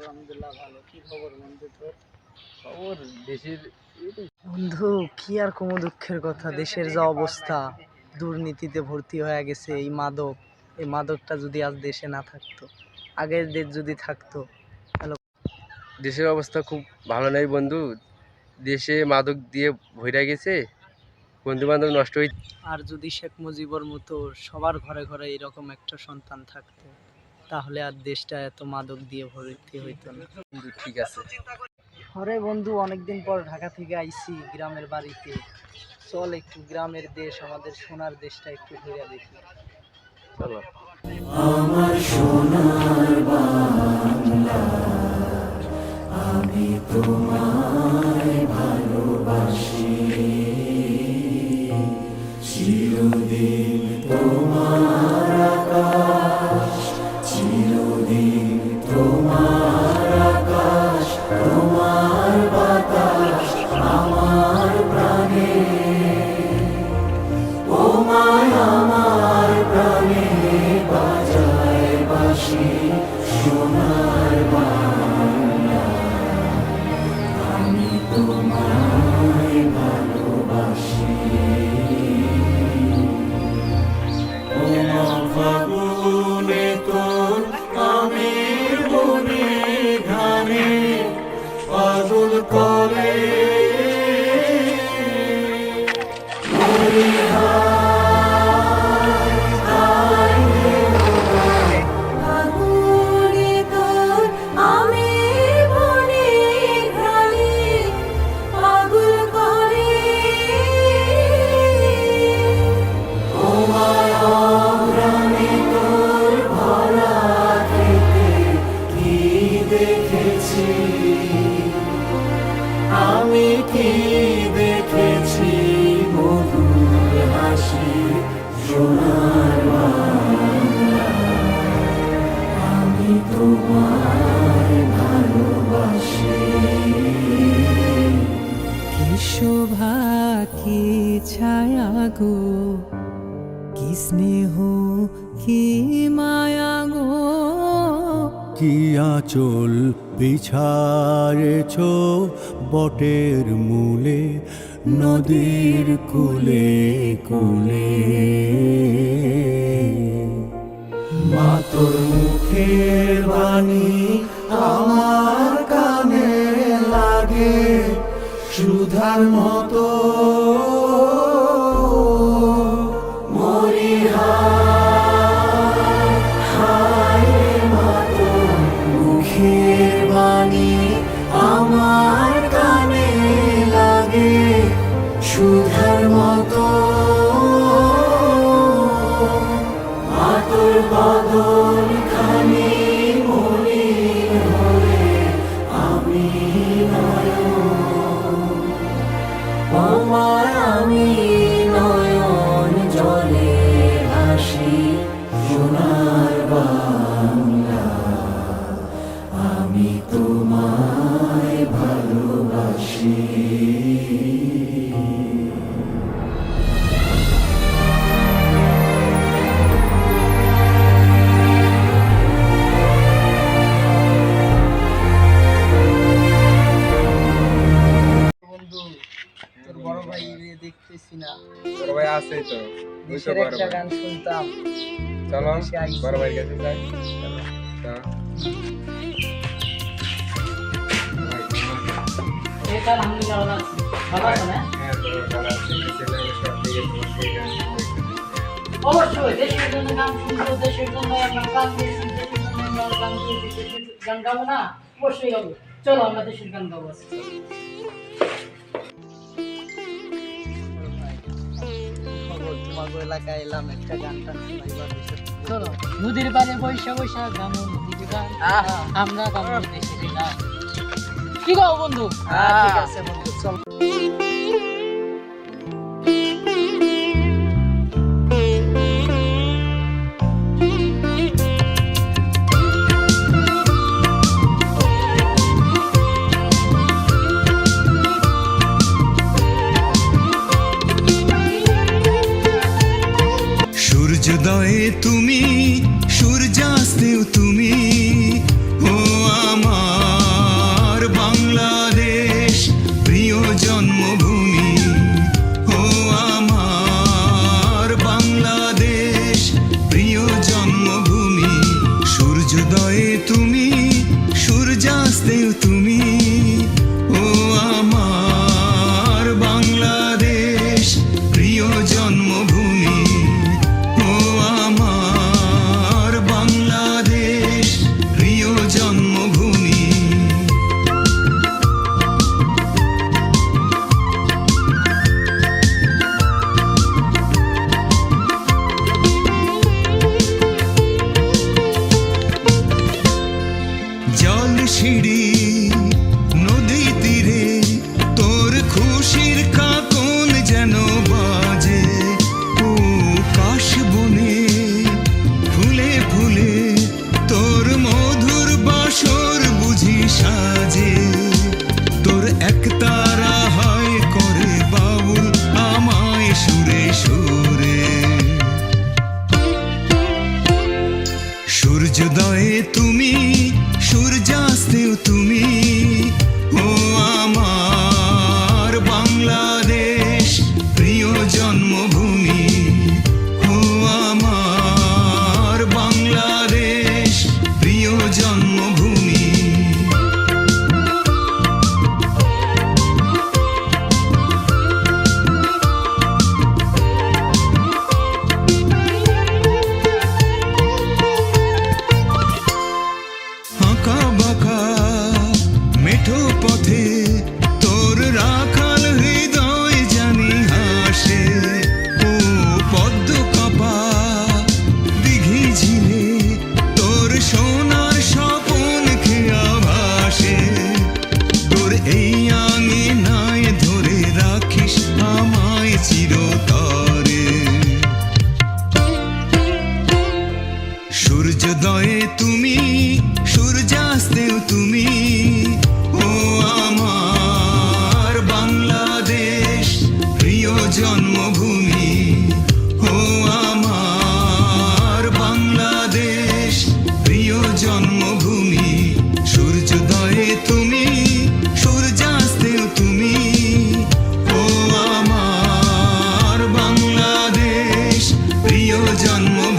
আলহামদুলিল্লাহ ভালো। কি খবর বন্ধু তোর? খবর দেশের বন্ধু কি আর কোনো দুঃখের কথা, দেশের যা অবস্থা, দুর্নীতিতে ভর্তি হয়ে গেছে। এই মাদকটা যদি আজ দেশে না থাকতো, আগের দেশ যদি থাকতো, দেশের অবস্থা খুব ভালো নাই বন্ধু। দেশে মাদক দিয়ে ভরে গেছে, বন্ধু বান্ধব নষ্ট হয়ে। আর যদি শেখ মুজিবর মতো সবার ঘরে ঘরে এরকম একটা সন্তান থাকতো, তাহলে আর দেশটা এত মাদক দিয়ে ভর্তি হইতো না। বন্ধু ঠিক আছে। আরে বন্ধু, অনেকদিন পর ঢাকা থেকে আইছি গ্রামের বাড়িতে। চল একটু গ্রামের দেশ, আমাদের সোনার দেশটা একটু ঘুরে দেখি। চলো। আমার সোনার বাংলা, আমি তোমায় ভালোবাসি, চিরদিন তোমার আকাশ, চিরদিন তোমার আকাশ, তোমার বাতাস আমার প্রাণে, ও মায় আমার প্রাণে বাজায় বাঁশি সোনার বাংলা, আমি তোমায় ভালোবাসি। ও মা ফাগুনে তোর আমের বনে ঘানে পাগল করে আমি কি দেখেছি মধুর হাসি সোনার বাংলা, আমি তোমায় ভালোবাসি। কি শোভা কি ছায়া গো, কি স্নেহ কি মায়া গো, কি আঁচল বিছায়েছ বটের মূলে নদীর কূলে কূলে, মা তোর মুখের বাণী আমার কানে লাগে সুধার মতো, মরি মুখের বাণী আমার কানে লাগে সুধার মতো, আতর বদল খানি মলিন হলে আমি নয়ন, আমি নয়ন জলে ভাসি সোনার বাংলা, আমি তোমায় ভালোবাসি। বন্ধু, তোর বড় ভাই দেখতেছি না। বড় ভাই আছে তো, দেশের একটা গান শুনতাম। চলো দেশে আইছি। বড় ভাইয়ের কাছে যাই। চলো। আলহামদুলিল্লাহ ভালো আছি। ভালো আছো না? হ্যাঁ তো ভালো আছি। ছেলে সব দিকে অবশ্যই দেশের জন্য গান শুনবো, দেশের জন্য আমরা গান দিয়েছি, দেশের জন্য আমরা গান দিয়েছি, দেশের গান গাবো না? অবশ্যই গাবো। চলো আমরা দেশের গান গাবো। তোমার এলাকায় এলাম, একটা গান টান শোনাইবার দেশের। চলো নদীর পাড়ে বৈশা বৈশা গামো নদীর গান, আমরা গাবো দেশের গান। কি গাও বন্ধু? ঠিক আছে বন্ধু, চল। সূর্যোদয়ে তুমি, সূর্যাস্তেও তুমি, ও আমার সূর্যাস্তেও তুমি, ও আমার বাংলাদেশ প্রিয় জন্মভূমি, ও আমার বাংলাদেশ প্রিয় জন্মভূমি। আঁকা বাঁকা মেঠো পথে তোর রাখাল হৃদয় জানি হাসে, ও পদ্ম কাপা দিঘি ঝিলে তোর সোনার স্বপন খেয়া ভাসে। তোর এই আঙিনায় ধরে রাখিস আমায় চিরতরে। সূর্যোদয়ে তুমি, সূর্যাস্তেও তুমি, ও আমার বাংলাদেশ প্রিয় জন্মভূমি, ও আমার বাংলাদেশ প্রিয় জন্মভূমি। সূর্যোদয়ে তুমি, সূর্যাস্তেও তুমি, ও আমার বাংলাদেশ প্রিয় জন্মভূমি।